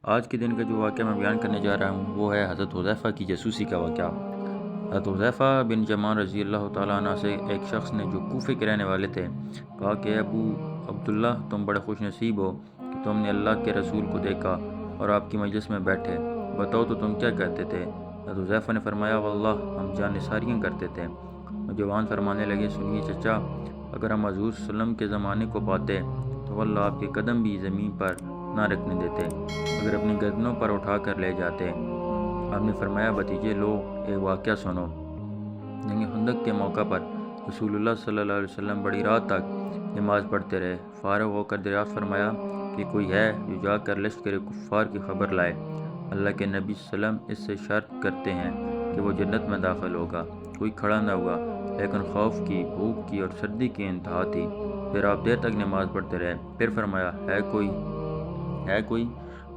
آج کے دن کا جو واقعہ میں بیان کرنے جا رہا ہوں وہ ہے حضرت حذیفہ کی جاسوسی کا واقعہ۔ حضرت حذیفہ بن یمان رضی اللہ تعالیٰ عنہ سے ایک شخص نے جو کوفے کے رہنے والے تھے کہا کہ ابو عبداللہ تم بڑے خوش نصیب ہو کہ تم نے اللہ کے رسول کو دیکھا اور آپ کی مجلس میں بیٹھے، بتاؤ تو تم کیا کہتے تھے؟ حضرت حذیفہ نے فرمایا واللہ ہم جانثاریاں کرتے تھے۔ نوجوان فرمانے لگے سنیے چچا، اگر ہم حضور صلی اللہ علیہ وسلم کے زمانے کو پاتے تو واللہ آپ کے قدم بھی زمین پر نہ رکھنے دیتے، اگر اپنی گردنوں پر اٹھا کر لے جاتے۔ آپ نے فرمایا بھتیجے لو ایک واقعہ سنو۔ جنگ خندق کے موقع پر رسول اللہ صلی اللہ علیہ وسلم بڑی رات تک نماز پڑھتے رہے۔ فارغ ہو کر دریافت فرمایا کہ کوئی ہے جو جا کر لشکر کفار کی خبر لائے۔ اللہ کے نبی صلی اللہ علیہ وسلم اس سے شرط کرتے ہیں کہ وہ جنت میں داخل ہوگا۔ کوئی کھڑا نہ ہوا، لیکن خوف کی، بھوک کی اور سردی کی انتہا تھی۔ پھر آپ دیر تک نماز پڑھتے رہے۔ پھر فرمایا ہے کوئی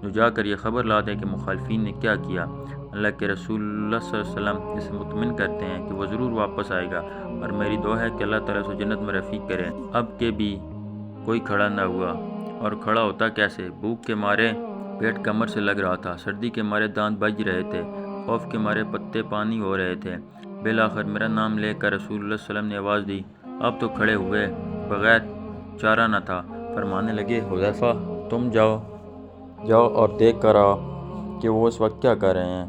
جو جا کر یہ خبر لا دے کہ مخالفین نے کیا کیا۔ اللہ کے رسول اللہ صلی اللہ علیہ وسلم اسے مطمئن کرتے ہیں کہ وہ ضرور واپس آئے گا، اور میری دعا ہے کہ اللہ تعالیٰ سے جنت میں رفیق کرے۔ اب کہ بھی کوئی کھڑا نہ ہوا، اور کھڑا ہوتا کیسے؟ بھوک کے مارے پیٹ کمر سے لگ رہا تھا، سردی کے مارے دانت بج رہے تھے، خوف کے مارے پتے پانی ہو رہے تھے۔ بالآخر میرا نام لے کر رسول اللہ صلی اللہ علیہ وسلم نے آواز دی، اب تو کھڑے ہوئے بغیر چارہ نہ تھا۔ فرمانے لگے حذیفہ تم جاؤ اور دیکھ کر آؤ کہ وہ اس وقت کیا کر رہے ہیں۔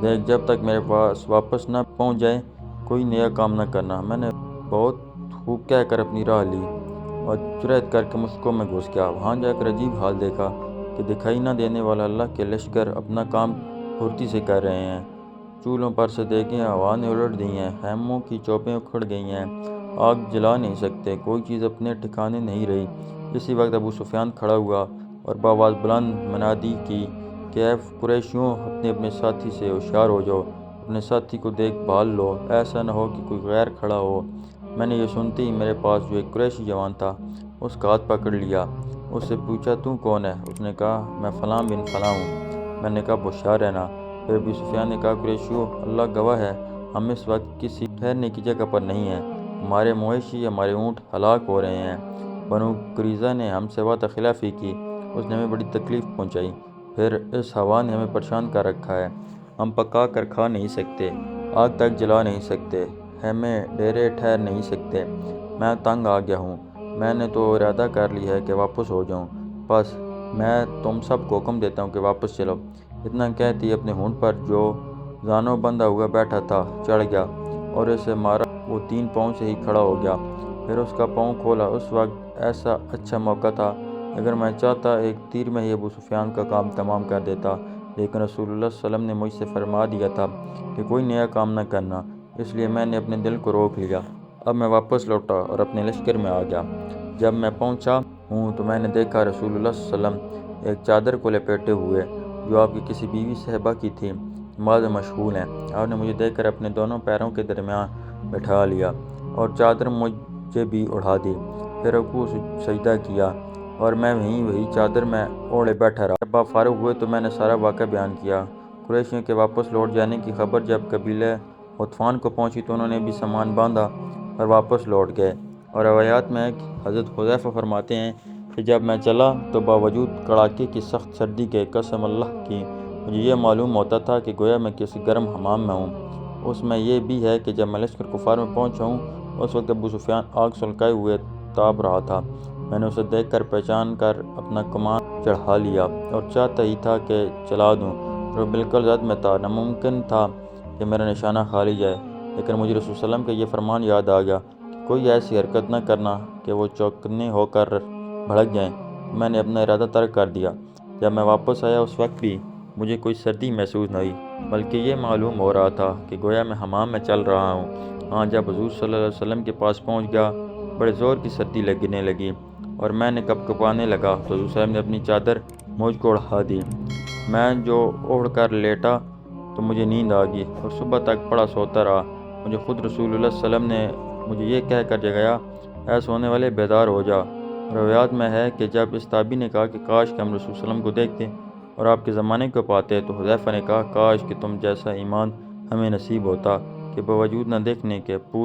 دیکھ جب تک میرے پاس واپس نہ پہنچ جائے کوئی نیا کام نہ کرنا۔ میں نے بہت خوب کہہ کر اپنی راہ لی اور جرأت کر کے مشکوں میں گھس گیا۔ وہاں جا کر عجیب حال دیکھا کہ دکھائی نہ دینے والا اللہ کے لشکر اپنا کام پھرتی سے کر رہے ہیں۔ چولہوں پر سے دیگیں ہوا نے الٹ دی ہیں، خیموں کی چوبیں اکھڑ گئی ہیں، آگ جلا نہیں سکتے، کوئی چیز اپنے ٹھکانے نہیں رہی۔ اسی وقت ابو سفیان کھڑا ہوا اور بآواز بلند منادی کی کہ اے قریشیوں، اپنے اپنے ساتھی سے ہوشیار ہو جاؤ، اپنے ساتھی کو دیکھ بھال لو، ایسا نہ ہو کہ کوئی غیر کھڑا ہو۔ میں نے یہ سنتے ہی میرے پاس جو ایک قریشی جوان تھا اس کا ہاتھ پکڑ لیا، اس سے پوچھا تو کون ہے؟ اس نے کہا میں فلاں بن فلاں ہوں۔ میں نے کہا ہوشیار رہنا۔ پھر ابو سفیان نے کہا قریشیوں، اللہ گواہ ہے ہم اس وقت کسی ٹھہرنے کی جگہ پر نہیں ہیں، ہمارے مویشی ہمارے اونٹ ہلاک ہو رہے ہیں۔ بنو قریظہ نے ہم سے وعدہ خلافی کی، اس نے ہمیں بڑی تکلیف پہنچائی، پھر اس ہوا نے ہمیں پریشان کر رکھا ہے، ہم پکا کر کھا نہیں سکتے، آگ تک جلا نہیں سکتے، خیمے ڈیرے ٹھہر نہیں سکتے۔ میں تنگ آ گیا ہوں، میں نے تو ارادہ کر لیا ہے کہ واپس ہو جاؤں، بس میں تم سب کو حکم دیتا ہوں کہ واپس چلو۔ اتنا کہتے ہی اپنے اونٹ پر جو زانوں بندھا ہوا بیٹھا تھا چڑھ گیا اور اسے مارا وہ 3 پاؤں سے ہی کھڑا ہو گیا۔ پھر اس کا پاؤں کھولا۔ اس وقت ایسا اچھا موقع تھا، اگر میں چاہتا ایک تیر میں ہی ابو سفیان کا کام تمام کر دیتا، لیکن رسول اللہ صلی اللہ علیہ وسلم نے مجھ سے فرما دیا تھا کہ کوئی نیا کام نہ کرنا، اس لیے میں نے اپنے دل کو روک لیا۔ اب میں واپس لوٹا اور اپنے لشکر میں آ گیا۔ جب میں پہنچا ہوں تو میں نے دیکھا رسول اللہ صلی اللہ علیہ وسلم ایک چادر کو لپیٹے ہوئے جو آپ کی کسی بیوی صاحبہ کی تھی، نماز میں مشغول ہیں۔ آپ نے مجھے دیکھ کر اپنے دونوں پیروں کے درمیان بٹھا لیا اور چادر مجھے بھی اڑا دی، پھر رکوع سجدہ کیا اور میں وہی چادر میں اوڑھے بیٹھا رہا۔ جب آپ فارغ ہوئے تو میں نے سارا واقعہ بیان کیا۔ قریشیوں کے واپس لوٹ جانے کی خبر جب قبیلہ غطفان کو پہنچی تو انہوں نے بھی سامان باندھا اور واپس لوٹ گئے، اور روایات میں ہے کہ حضرت حذیفہ فرماتے ہیں کہ جب میں چلا تو باوجود کڑاکے کی سخت سردی کے قسم اللہ کی مجھے یہ معلوم ہوتا تھا کہ گویا میں کسی گرم حمام میں ہوں۔ اس میں یہ بھی ہے کہ جب میں لشکر کفار میں پہنچا ہوں اس وقت ابو سفیان آگ سلگائے ہوئے تاپ رہا تھا۔ میں نے اسے دیکھ کر پہچان کر اپنا کمان چڑھا لیا اور چاہتا ہی تھا کہ چلا دوں، اور وہ بالکل زد میں تھا، ناممکن تھا کہ میرا نشانہ خالی جائے، لیکن مجھے رسول صلی اللہ علیہ وسلم کا یہ فرمان یاد آ گیا کہ کوئی ایسی حرکت نہ کرنا کہ وہ چوکنے ہو کر بھڑک جائیں۔ میں نے اپنا ارادہ ترک کر دیا۔ جب میں واپس آیا اس وقت بھی مجھے کوئی سردی محسوس نہ ہوئی، بلکہ یہ معلوم ہو رہا تھا کہ گویا میں حمام میں چل رہا ہوں۔ ہاں جب حضور صلی اللہ علیہ وسلم کے پاس پہنچ گیا بڑے زور کی سردی لگنے لگی اور میں نے کپکپانے لگا تو حضور صلی اللہ علیہ وسلم نے اپنی چادر مجھ کو اڑا دی۔ میں جو اوڑھ کر لیٹا تو مجھے نیند آ گئی اور صبح تک پڑا سوتا رہا۔ مجھے خود رسول اللہ صلی اللہ علیہ وسلم نے مجھے یہ کہہ کر جگایا، اے سونے والے بیدار ہو جا۔ روایات میں ہے کہ جب اس تابعی نے کہا کہ کاش کہ ہم رسول صلی اللہ علیہ وسلم کو دیکھتے اور آپ کے زمانے کو پاتے، تو حذیفہ نے کہا کاش کہ تم جیسا ایمان ہمیں نصیب ہوتا کہ باوجود نہ دیکھنے کے پورا